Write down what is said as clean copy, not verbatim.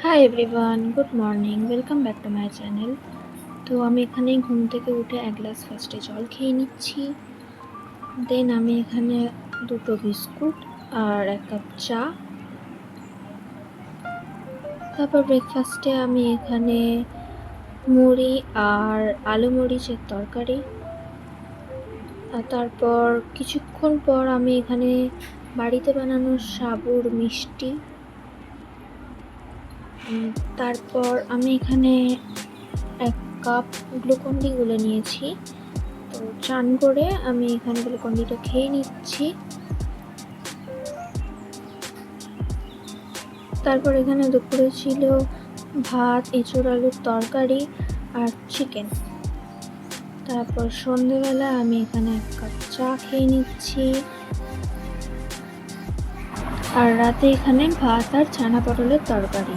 Hi everyone, good morning, welcome back to my channel. তো আমি এখানে ঘুম থেকে উঠে এক গ্লাস ফার্স্টে জল খেয়ে নিচ্ছি। দেন আমি এখানে দুটো বিস্কুট আর এক কাপ চা। তারপর ব্রেকফাস্টে আমি এখানে মুড়ি আর আলু মরিচের তরকারি। আর তারপর কিছুক্ষণ পর আমি এখানে বাড়িতে বানানো সাবুর মিষ্টি। তারপর আমি এখানে এক কাপ গ্লুকন-ডি গুলে নিয়েছি। তো চান করে আমি এখানে গ্লুকন-ডিটা খেয়ে নিচ্ছি। তারপর এখানে দুপুরে ছিল ভাত, এঁচোড় আলুর তরকারি আর চিকেন। তারপর সন্ধেবেলা আমি এখানে এক কাপ চা খেয়ে নিচ্ছি। আর রাতে এখানে ভাত আর ছানা পটলের তরকারি।